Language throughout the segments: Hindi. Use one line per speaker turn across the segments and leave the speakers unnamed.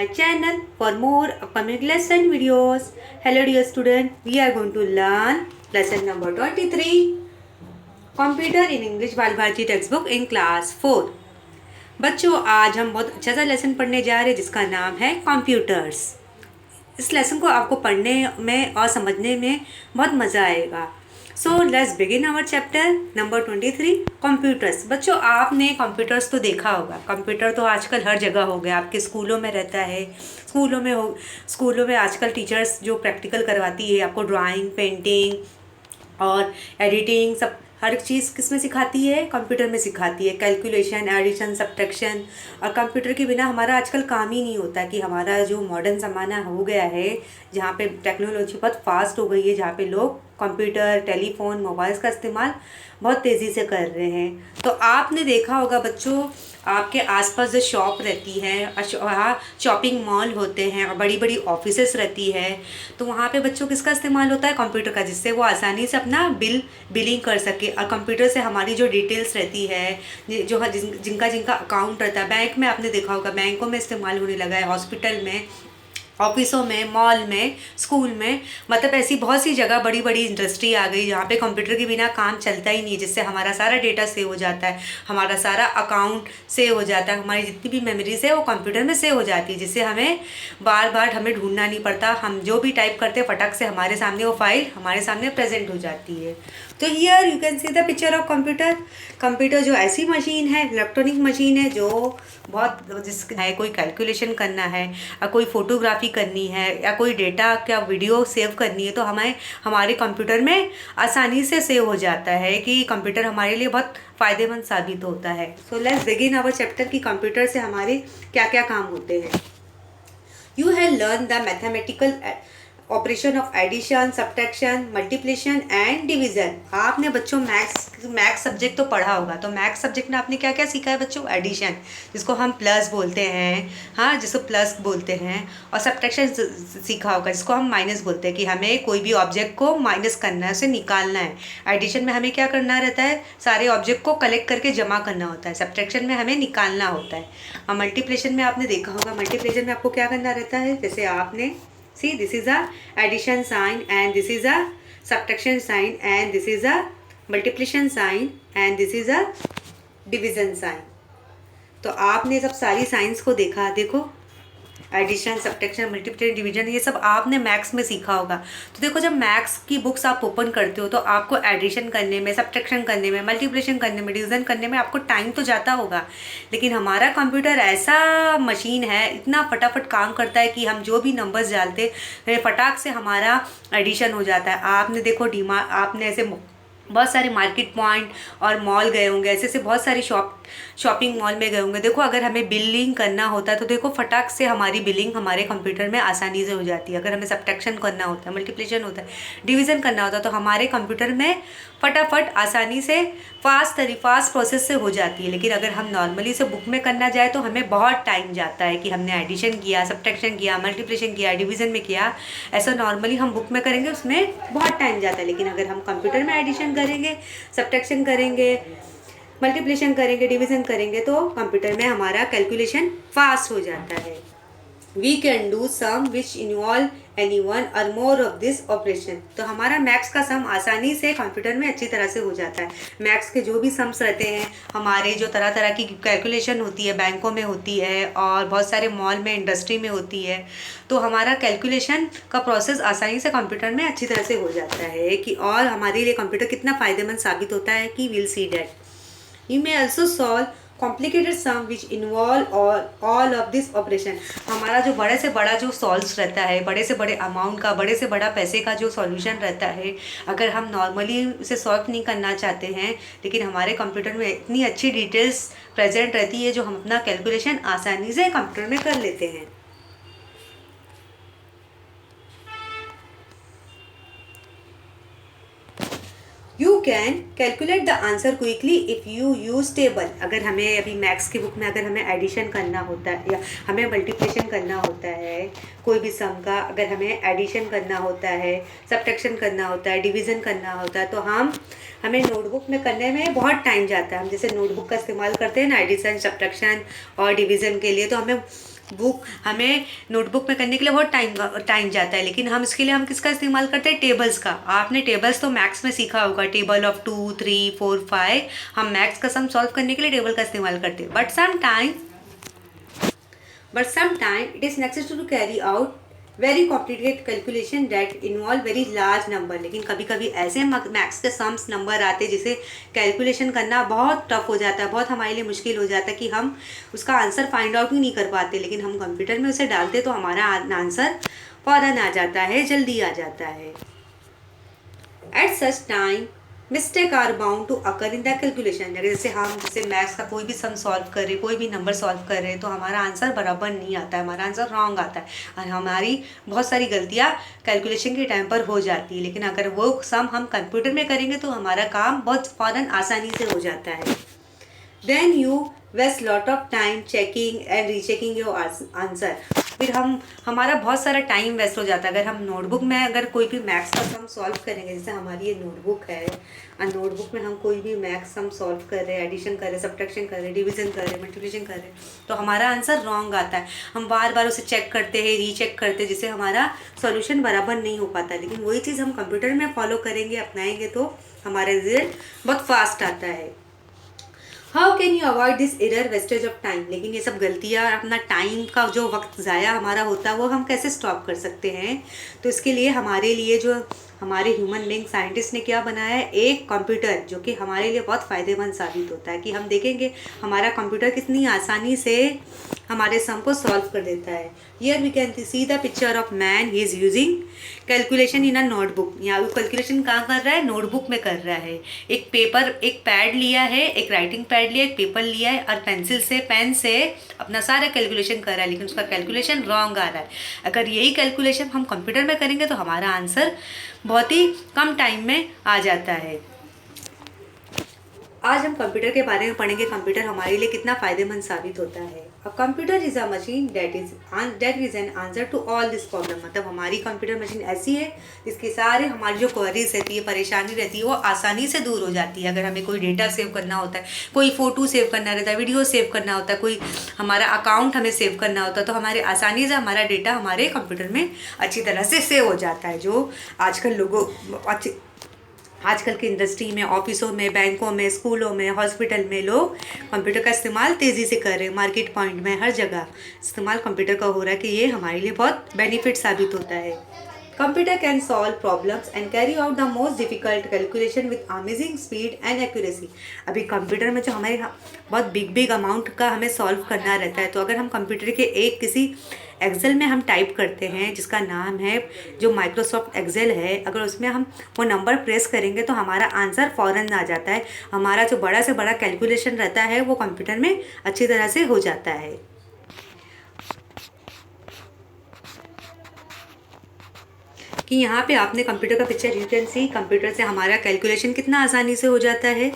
My channel for more upcoming lesson videos. Hello dear student, we are going to learn lesson number 23 Computer in English Bal Bharati text book in class 4। बच्चों, आज हम बहुत अच्छा सा लेसन पढ़ने जा रहे हैं जिसका नाम है कंप्यूटर्स। इस लेसन को आपको पढ़ने में और समझने में बहुत मज़ा आएगा। So let's begin our chapter number 23 computers. बच्चों, आपने कंप्यूटर्स तो देखा होगा। कंप्यूटर तो आजकल हर जगह हो गया, आपके स्कूलों में रहता है। स्कूलों में आजकल टीचर्स जो प्रैक्टिकल करवाती है आपको ड्राइंग, पेंटिंग और एडिटिंग, सब हर चीज़ किस में सिखाती है? कंप्यूटर में सिखाती है। Calculation, addition, subtraction. और कंप्यूटर के बिना हमारा आजकल काम ही नहीं होता। कि हमारा जो मॉडर्न ज़माना हो गया है, जहाँ पे टेक्नोलॉजी बहुत फास्ट हो गई है, जहाँ पे लोग कंप्यूटर, टेलीफोन, मोबाइल्स का इस्तेमाल बहुत तेज़ी से कर रहे हैं। तो आपने देखा होगा बच्चों, आपके आसपास जो शॉप रहती है, वहाँ शॉपिंग मॉल होते हैं और बड़ी बड़ी ऑफिसेस रहती है, तो वहाँ पे बच्चों किसका इस्तेमाल होता है? कंप्यूटर का, जिससे वो आसानी से अपना बिलिंग कर सके। और कंप्यूटर से हमारी जो डिटेल्स रहती है, जो जिनका जिनका अकाउंट रहता है बैंक में, आपने देखा होगा बैंकों में इस्तेमाल होने लगा है, हॉस्पिटल में, ऑफिसों में, मॉल में, स्कूल में, मतलब ऐसी बहुत सी जगह बड़ी बड़ी इंडस्ट्री आ गई जहाँ पे कंप्यूटर के बिना काम चलता ही नहीं, जिससे हमारा सारा डेटा सेव हो जाता है, हमारा सारा अकाउंट सेव हो जाता है, हमारी जितनी भी मेमोरीज है वो कंप्यूटर में सेव हो जाती है, जिससे हमें बार बार हमें ढूंढना नहीं पड़ता। हम जो भी टाइप करते हैं फटक से हमारे सामने वो फाइल हमारे सामने प्रेजेंट हो जाती है। तो here you can see the picture of computer. Computer जो ऐसी मशीन है, इलेक्ट्रॉनिक मशीन है, जो बहुत जिसका है कोई कैलकुलेशन करना है या कोई फोटोग्राफी करनी है या कोई डेटा क्या वीडियो सेव करनी है, तो हमें हमारे कंप्यूटर में आसानी से सेव हो जाता है। कि कंप्यूटर हमारे लिए बहुत फ़ायदेमंद साबित होता है। So let's begin our chapter कि कंप्यूटर से हमारे क्या क्या काम होते हैं। You have learn the mathematical operation of addition, subtraction, multiplication and division. आपने बच्चों मैथ्स सब्जेक्ट तो पढ़ा होगा। तो मैथ्स सब्जेक्ट में आपने क्या क्या सीखा है बच्चों? एडिशन, जिसको हम प्लस बोलते हैं, हाँ, जिसको प्लस बोलते हैं। और सब्ट्रैक्शन सीखा होगा, जिसको हम माइनस बोलते हैं, कि हमें कोई भी ऑब्जेक्ट को माइनस करना है, उसे निकालना है। एडिशन में हमें क्या करना रहता है? सारे ऑब्जेक्ट को कलेक्ट करके जमा करना होता है। सब्ट्रैक्शन में हमें निकालना होता है। और मल्टीप्लिकेशन में आपने देखा होगा, मल्टीप्लिकेशन में आपको क्या करना रहता है? जैसे आपने see, this is a addition sign and this is a subtraction sign and this is a multiplication sign and this is a division sign। तो आपने सब सारी साइंस को देखा, देखो एडिशन, सब्ट्रैक्शन, मल्टीप्लिकेशन, डिवीजन, ये सब आपने मैथ्स में सीखा होगा। तो देखो, जब मैथ्स की बुक्स आप ओपन करते हो तो आपको एडिशन करने में, सब्ट्रैक्शन करने में, मल्टीप्लिकेशन करने में, डिवीजन करने में आपको टाइम तो जाता होगा। लेकिन हमारा कंप्यूटर ऐसा मशीन है, इतना फटाफट काम करता है कि हम जो भी नंबर्स डालते फटाक से हमारा एडिशन हो जाता है। आपने देखो आपने ऐसे बहुत सारे मार्केट पॉइंट और मॉल गए होंगे, ऐसे से बहुत सारी शॉपिंग मॉल में गए होंगे। देखो, अगर हमें बिलिंग करना होता है तो देखो फटाक से हमारी बिलिंग हमारे कंप्यूटर में आसानी से हो जाती है। अगर हमें सब्ट्रैक्शन करना होता है, मल्टीप्लिकेशन होता है, डिवीज़न करना होता है, तो हमारे कंप्यूटर में फटाफट आसानी से फास्ट प्रोसेस से हो जाती है। लेकिन अगर हम नॉर्मली से बुक में करना जाए तो हमें बहुत टाइम जाता है कि हमने एडिशन किया, सब्ट्रैक्शन किया, मल्टीप्लिकेशन किया, डिवीज़न में किया। ऐसा नॉर्मली हम बुक में करेंगे, उसमें बहुत टाइम जाता है। लेकिन अगर हम कंप्यूटर में एडिशन करेंगे, सब्ट्रैक्शन करेंगे, मल्टीप्लिकेशन करेंगे, डिवीज़न करेंगे, तो कंप्यूटर में हमारा कैलकुलेशन फास्ट हो जाता है। We can do sum which involve any one or more of this operation. तो हमारा मैथ्स का सम आसानी से कंप्यूटर में अच्छी तरह से हो जाता है। मैथ्स के जो भी सम्स रहते हैं, हमारे जो तरह तरह की कैलकुलेशन होती है, बैंकों में होती है और बहुत सारे मॉल में, इंडस्ट्री में होती है, तो हमारा कैलकुलेशन का प्रोसेस आसानी से कंप्यूटर में अच्छी तरह से हो जाता है। कि और हमारे लिए कंप्यूटर कितना फ़ायदेमंद साबित होता है कि will see that. You may also solve complicated sum which involve all of this operation. हमारा जो बड़े से बड़ा जो सॉल्व्स रहता है, बड़े से बड़े अमाउंट का, बड़े से बड़ा पैसे का जो सॉल्यूशन रहता है, अगर हम नॉर्मली उसे सॉल्व नहीं करना चाहते हैं, लेकिन हमारे कंप्यूटर में इतनी अच्छी डिटेल्स प्रेजेंट रहती है, जो हम अपना कैलकुलेशन आसानी से कंप्यूटर में कर लेते हैं। You can calculate the answer quickly if you use table. अगर हमें अभी मैथ्स की बुक में अगर हमें एडिशन करना होता है या हमें मल्टीप्लिकेशन करना होता है, कोई भी सम का अगर हमें एडिशन करना होता है, सब्ट्रैक्शन करना होता है, डिवीज़न करना होता है, तो हमें नोटबुक में करने में बहुत टाइम जाता है। हम जैसे नोटबुक का इस्तेमाल करते हैं ना एडिशन, सब्ट्रैक्शन और डिवीज़न के लिए, तो हमें बुक हमें नोटबुक में करने के लिए बहुत टाइम जाता है, लेकिन हम इसके लिए हम किसका इस्तेमाल करते हैं? टेबल्स का। आपने टेबल्स तो मैथ्स में सीखा होगा, टेबल ऑफ 2, 3, 4, 5। हम मैथ्स का सम सॉल्व करने के लिए टेबल का इस्तेमाल करते हैं। But some time it is necessary to carry out very complicated calculation that involve very large number. लेकिन कभी कभी ऐसे मैथ्स के सम्स नंबर आते हैं जिसे कैलकुलेशन करना बहुत टफ हो जाता है, बहुत हमारे लिए मुश्किल हो जाता है कि हम उसका आंसर फाइंड आउट ही नहीं कर पाते। लेकिन हम कंप्यूटर में उसे डालते तो हमारा आंसर फ़ौरन आ जाता है, जल्दी आ जाता है। At such time mistake are bound to occur in the calculation. जैसे मैथ्स का कोई भी सम सॉल्व कर रहे, कोई भी नंबर सॉल्व कर रहे, तो हमारा आंसर बराबर नहीं आता है, हमारा आंसर रॉन्ग आता है और हमारी बहुत सारी गलतियाँ कैलकुलेशन के टाइम पर हो जाती है। लेकिन अगर वो सम हम कंप्यूटर में करेंगे तो हमारा काम बहुत फ़ौरन आसानी से हो जाता है। Then you waste lot of time checking and rechecking your answer. फिर हमारा बहुत सारा टाइम वेस्ट हो जाता है। अगर हम नोटबुक में अगर कोई भी मैथ्स का सम सॉल्व करेंगे, जैसे हमारी ये नोटबुक है और नोटबुक में हम कोई भी मैथ्स सम सॉल्व कर रहे हैं, एडिशन कर रहे हैं, सब्ट्रैक्शन कर रहे हैं, डिवीजन कर रहे हैं, मल्टीप्लिकेशन कर रहे हैं, तो हमारा आंसर रॉन्ग आता है। हम बार बार उसे चेक करते हैं, रीचेक करते हैं, जिससे हमारा सॉल्यूशन बराबर नहीं हो पाता। लेकिन वही चीज़ हम कंप्यूटर में फॉलो करेंगे, अपनाएंगे, तो हमारा रिजल्ट बहुत फास्ट आता है। How can you avoid this error wastage of time. लेकिन ये सब गलतियाँ, अपना टाइम का जो वक्त ज़ाया हमारा होता है, वो हम कैसे स्टॉप कर सकते हैं? तो इसके लिए हमारे लिए जो हमारे ह्यूमन बींग साइंटिस्ट ने क्या बनाया है, एक कंप्यूटर, जो कि हमारे लिए बहुत फ़ायदेमंद साबित होता है। कि हम देखेंगे हमारा कंप्यूटर कितनी आसानी से हमारे सम को सॉल्व कर देता है। Here we can see the picture of man, he is using calculation in a notebook. यहाँ वो कैलकुलेशन कहाँ कर रहा है? नोटबुक में कर रहा है। एक पैड लिया है, एक राइटिंग पैड लिया, एक पेपर लिया है और पेन से अपना सारा कैलकुलेशन कर रहा है, लेकिन उसका कैलकुलेशन रॉन्ग आ रहा है। अगर यही कैलकुलेशन हम कंप्यूटर में करेंगे तो हमारा आंसर बहुत ही कम टाइम में आ जाता है। आज हम कंप्यूटर के बारे में पढ़ेंगे, कंप्यूटर हमारे लिए कितना फ़ायदेमंद साबित होता है। A computer is a machine that is an answer to all this problem. मतलब हमारी कंप्यूटर मशीन ऐसी है जिसके सारे हमारी जो क्वेरीज रहती है, परेशानी रहती है, वो आसानी से दूर हो जाती है। अगर हमें कोई डेटा सेव करना होता है, कोई फ़ोटो सेव करना रहता है, वीडियो सेव करना होता है, कोई हमारा अकाउंट हमें सेव करना होता है, तो हमारे आसानी से हमारा डेटा हमारे कंप्यूटर में अच्छी तरह से सेव हो जाता है। जो आजकल की इंडस्ट्री में, ऑफिसों में, बैंकों में, स्कूलों में, हॉस्पिटल में लोग कंप्यूटर का इस्तेमाल तेज़ी से कर रहे हैं। मार्केट पॉइंट में हर जगह इस्तेमाल कंप्यूटर का हो रहा है, कि ये हमारे लिए बहुत बेनिफिट साबित होता है। Computer can solve problems and carry out the most difficult calculation with amazing speed and accuracy. अभी कंप्यूटर में जो हमारे बहुत बिग अमाउंट का हमें सॉल्व करना रहता है, तो अगर हम कंप्यूटर के किसी एक्सेल में हम टाइप करते हैं, जिसका नाम है जो माइक्रोसॉफ्ट एक्सेल है, अगर उसमें हम वो नंबर प्रेस करेंगे तो हमारा आंसर फ़ौरन आ जाता है। हमारा जो बड़ा से बड़ा कैलकुलेशन रहता है वो कंप्यूटर में अच्छी तरह से हो जाता है। कि यहाँ पे आपने कंप्यूटर का picture, you can see computer से हमारा कैलकुलेशन कितना आसानी से हो जाता है।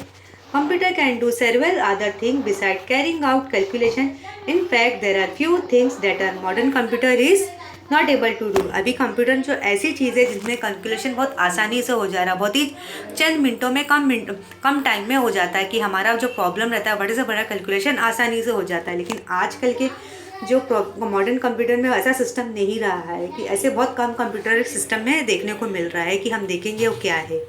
Computer can do several other thing beside carrying out calculation. In fact there are few things that are modern computer is not able to do. अभी कंप्यूटर जो ऐसी चीज़ है जिसमें कैलकुलेशन बहुत आसानी से हो जा रहा है, बहुत ही चंद मिनटों में, कम टाइम में हो जाता है, कि हमारा जो प्रॉब्लम रहता है बड़े से बड़ा कैलकुलेशन आसानी से हो जाता है। लेकिन आजकल के जो मॉडर्न कंप्यूटर में ऐसा सिस्टम नहीं रहा है, कि ऐसे बहुत कम कंप्यूटर सिस्टम में देखने को मिल रहा है। कि हम देखेंगे वो क्या है।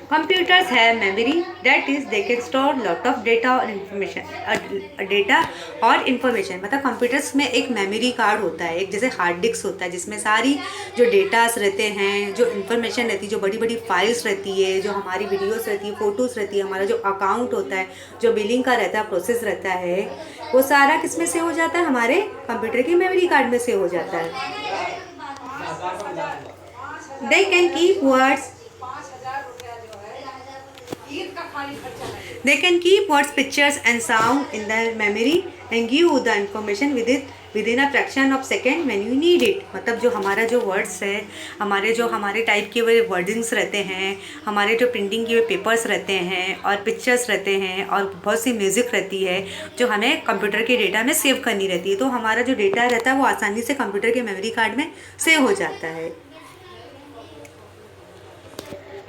Computers have memory, that is they can store lot of data और information। मतलब कंप्यूटर्स में एक मेमोरी कार्ड होता है, एक जैसे हार्ड डिस्क होता है, जिसमें सारी जो डेटास रहते हैं, जो इन्फॉर्मेशन रहती है, जो बड़ी बड़ी फाइल्स रहती है, जो हमारी वीडियोस रहती है, फ़ोटोज़ रहती है, हमारा जो अकाउंट होता है, जो बिलिंग का रहता है, प्रोसेस रहता है, वो सारा किस में से हो जाता है? हमारे कंप्यूटर की मेमोरी कार्ड में से हो जाता है। They can keep words, they can keep words, pictures and sound in their memory and give you the information within a fraction of second when you need it। मतलब जो हमारा जो वर्ड्स है, हमारे टाइप के वो वर्डिंग्स रहते हैं, हमारे जो प्रिंटिंग के पेपर्स रहते हैं और पिक्चर्स रहते हैं और बहुत सी म्यूज़िक रहती है जो हमें कंप्यूटर के डेटा में सेव करनी रहती है, तो हमारा जो डेटा रहता है वो आसानी से कंप्यूटर के मेमोरी कार्ड में सेव हो जाता है।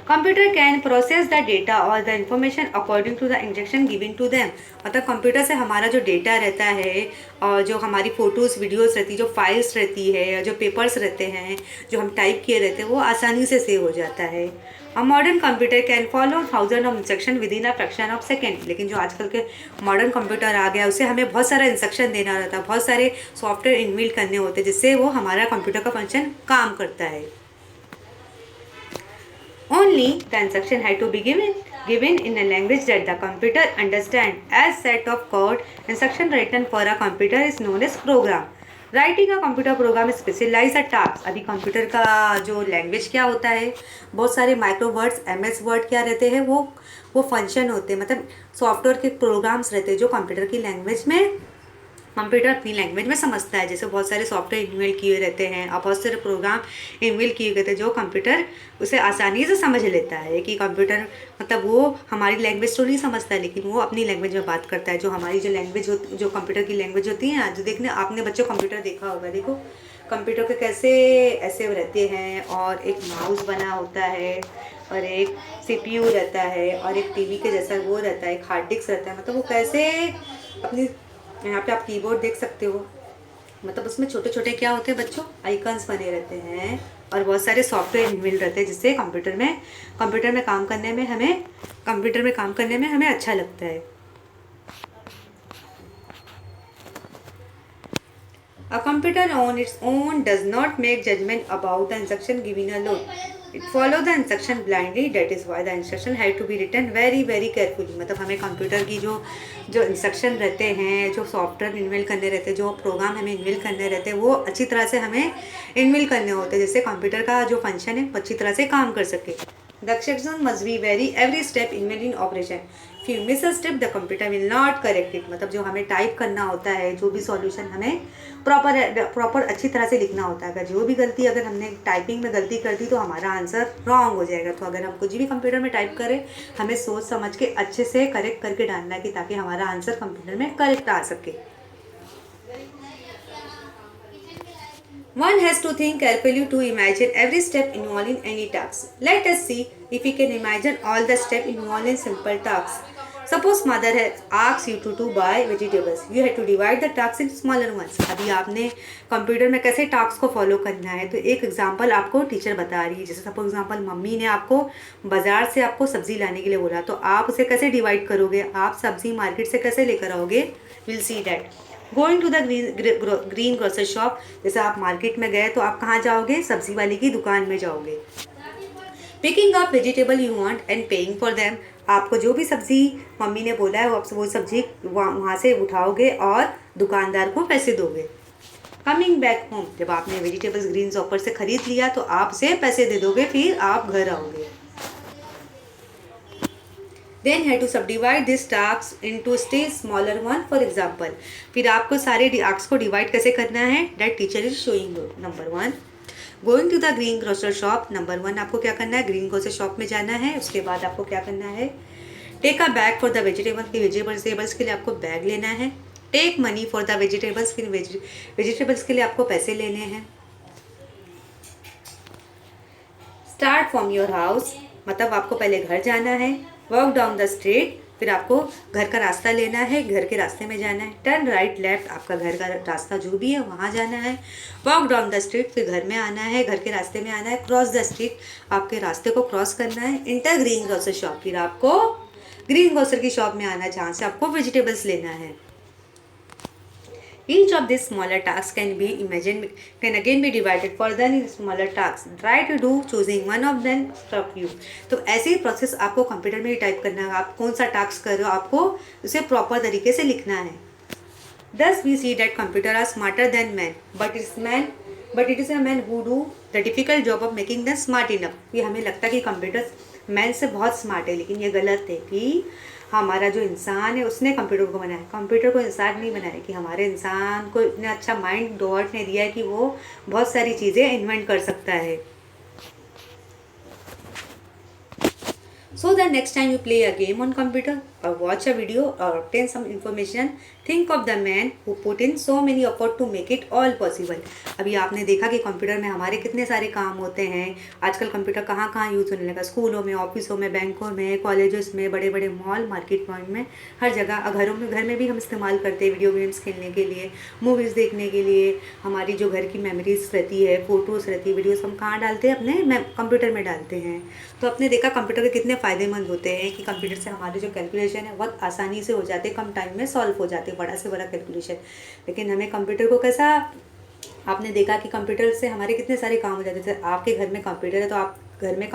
Computer can process the data और the information according to the instruction given to them. मतलब कंप्यूटर से हमारा जो डेटा रहता है और जो हमारी फ़ोटोज़ वीडियोस रहती है, जो फाइल्स रहती है, जो पेपर्स रहते हैं, जो हम टाइप किए रहते हैं, वो आसानी से सेव हो जाता है। A modern computer can follow thousand of instruction with in a fraction of second. लेकिन जो आजकल के मॉडर्न कंप्यूटर आ गया, उसे हमें बहुत सारा इंस्ट्रक्शन देना रहता है, बहुत सारे सॉफ्टवेयर इनबिल्ट करने होते हैं, जिससे वो हमारा कंप्यूटर का फंक्शन काम करता है। Only the instruction had to be given in a language that the computer understand. As set of code instruction written for a computer is known as program. Writing का कंप्यूटर प्रोग्राम स्पेशलाइज टास्क। अभी कंप्यूटर का जो लैंग्वेज क्या होता है, बहुत सारे माइक्रो वर्ड्स MS वर्ड क्या रहते हैं, वो फंक्शन होते हैं, मतलब सॉफ्टवेयर के प्रोग्राम्स रहते हैं जो कंप्यूटर की लैंग्वेज में कंप्यूटर अपनी लैंग्वेज में समझता है। जैसे बहुत सारे सॉफ्टवेयर इनबिल्ट किए रहते हैं और बहुत सारे प्रोग्राम इनबिल्ट किए गए थे जो कंप्यूटर उसे आसानी से समझ लेता है कि कंप्यूटर मतलब वो हमारी लैंग्वेज तो नहीं समझता है, लेकिन वो अपनी लैंग्वेज में बात करता है। जो हमारी जो लैंग्वेज होती, जो कंप्यूटर की लैंग्वेज होती है, जो देखने आपने बच्चों कंप्यूटर देखा होगा, देखो कंप्यूटर के कैसे ऐसे रहते हैं और एक माउस बना होता है और एक CPU रहता है और एक TV के जैसा वो रहता है, एक हार्ड डिस्क रहता है। मतलब वो कैसे अपनी, यहाँ पे आप कीबोर्ड देख सकते हो, मतलब उसमें छोटे छोटे क्या होते हैं बच्चों, आइकन्स बने रहते हैं और बहुत सारे सॉफ्टवेयर इनबिल्ट रहते हैं, जिससे कंप्यूटर में काम करने में हमें अच्छा लगता है। A computer on its own does not make judgment about the instruction given alone. It follows the instruction blindly. That is why the instruction had to be written very very carefully. मतलब हमें कंप्यूटर की जो इंस्ट्रक्शन रहते हैं, जो सॉफ्टवेयर इनबिल्ट करने रहते हैं, जो प्रोग्राम हमें इनबिल्ट करने रहते हैं, वो अच्छी तरह से हमें इनबिल्ट करने होते हैं, जिससे कंप्यूटर का जो फंक्शन है वो अच्छी तरह से काम कर सके। The instruction must be vary every step involved in operation. If you miss a step, the computer will not correct it. मतलब जो हमें टाइप करना होता है, जो भी सॉल्यूशन हमें प्रॉपर अच्छी तरह से लिखना होता है। अगर जो भी गलती, अगर हमने टाइपिंग में गलती कर दी तो हमारा आंसर रॉन्ग हो जाएगा। तो अगर हम कुछ भी कंप्यूटर में टाइप करें, हमें सोच समझ के अच्छे से करेक्ट करके डालना है कि ताकि हमारा आंसर कंप्यूटर में करेक्ट आ सके। One has to think carefully to imagine every step involved in any task. Let us see if we can imagine all the steps involved in simple tasks. Suppose mother has asked you to buy vegetables. You have to divide the tasks in smaller ones. अभी आपने कंप्यूटर में कैसे टास्क को फॉलो करना है, तो एक एग्जांपल आपको टीचर बता रही है। जैसे सपोज एग्जांपल, मम्मी ने आपको बाजार से आपको सब्जी लाने के लिए बोला, तो आप उसे कैसे डिवाइड करोगे, आप सब्जी मार्केट से कैसे लेकर आओगे। Will see that. Going to the greengrocer shop, जैसे आप मार्केट में गए तो आप कहाँ जाओगे, सब्जी वाले की दुकान में जाओगे। Picking up vegetable you want and paying for them, आपको जो भी सब्जी मम्मी ने बोला है वो सब्जी वहाँ से उठाओगे और दुकानदार को पैसे दोगे। कमिंग बैक होम, जब आपने वेजिटेबल्स ग्रीन शॉपर से खरीद लिया तो आप उसे पैसे दे दोगे, फिर आप घर आओगे। Then have to subdivide these tasks into stage smaller one. For example, फिर आपको सारे tasks को डिवाइड कैसे करना है, that teacher is showing you. Number 1, going to the greengrocer shop. Number 1 आपको क्या करना है, ग्रीन ग्रोसर शॉप में जाना है। उसके बाद आपको क्या करना है, take a bag for the vegetables के लिए आपको बैग लेना है। Take money for the vegetables के लिए आपको पैसे लेने हैं। स्टार्ट फ्रॉम योर हाउस, मतलब आपको पहले घर जाना है। वॉक डाउन द स्ट्रीट, फिर आपको घर का रास्ता लेना है, घर के रास्ते में जाना है। टर्न राइट लेफ्ट, आपका घर का रास्ता जो भी है वहाँ जाना है। वॉक डाउन द स्ट्रीट, फिर घर में आना है, घर के रास्ते में आना है। क्रॉस द स्ट्रीट, आपके रास्ते को क्रॉस करना है। इंटर ग्रीन ग्रोसर शॉप, फिर आपको ग्रीन ग्रोसर की शॉप में आना है जहाँ से आपको वेजिटेबल्स लेना है। Each of these smaller tasks can again be divided further in smaller tasks. Try to do choosing one of them from you. तो ऐसे ही प्रोसेस आपको कंप्यूटर में ही टाइप करना है। आप कौन सा टास्क कर रहे हो, आपको उसे प्रॉपर तरीके से लिखना है। Thus we see that computers are smarter than men, but it is a man who do the difficult job of making them smart enough. ये हमें लगता है कि कंप्यूटर मैन से बहुत स्मार्ट है, लेकिन ये गलत है कि हमारा जो इंसान है उसने कंप्यूटर को बनाया। कंप्यूटर को इंसान नहीं बनाया, कि हमारे इंसान को इतना अच्छा माइंड गॉड ने दिया है कि वो बहुत सारी चीज़ें इन्वेंट कर सकता है। So the next time you play a game on computer or watch a video or obtain some information, think of the man who put in so many effort to make it all possible. अभी आपने देखा कि कंप्यूटर में हमारे कितने सारे काम होते हैं। आजकल कंप्यूटर कहाँ कहाँ यूज़ होने लगा, स्कूलों में, ऑफिसों में, बैंकों में, कॉलेजेस में, बड़े बड़े मॉल, मार्केट पॉइंट में, हर जगह। घर में भी हम इस्तेमाल करते हैं वीडियो गेम्स खेलने के लिए, मूवीज़ देखने के लिए। हमारी जो घर की मेमोरीज रहती है, फ़ोटोज़ रहती है, वीडियोस हम कहाँ डालते हैं, अपने कंप्यूटर में डालते हैं। तो आपने देखा कंप्यूटर के कितने फ़ायदेमंद होते हैं कि कंप्यूटर से हमारे जो कैलकुलेशन है बहुत आसानी से हो जाते हैं, कम टाइम में सॉल्व हो जाते हैं बड़ा से बड़ा कैलकुलेशन। लेकिन हमें कंप्यूटर को कैसा, आपने देखा कि कंप्यूटर से हमारे कितने सारे काम हो जाते हैं। जैसे आपके घर में कंप्यूटर है तो आप घर में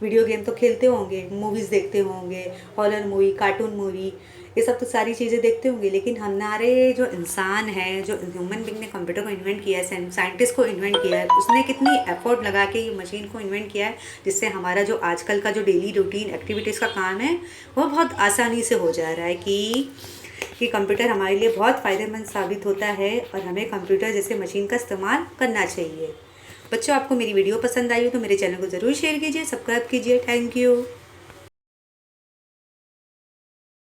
वीडियो गेम तो खेलते होंगे, मूवीज़ देखते होंगे, हॉरर मूवी, कार्टून मूवी, ये सब तो सारी चीज़ें देखते होंगे। लेकिन हमारे जो इंसान है, जो ह्यूमन बीइंग ने कंप्यूटर को इन्वेंट किया है, साइंटिस्ट को इन्वेंट किया है, उसने कितनी एफर्ट लगा के ये मशीन को इन्वेंट किया है, जिससे हमारा जो आजकल का जो डेली रूटीन एक्टिविटीज़ का काम है वो बहुत आसानी से हो जा रहा है। कि कंप्यूटर हमारे लिए बहुत फ़ायदेमंद साबित होता है और हमें कंप्यूटर जैसे मशीन का इस्तेमाल करना चाहिए। बच्चों, आपको मेरी वीडियो पसंद आई हो तो मेरे चैनल को ज़रूर शेयर कीजिए, सब्सक्राइब कीजिए। Thank you.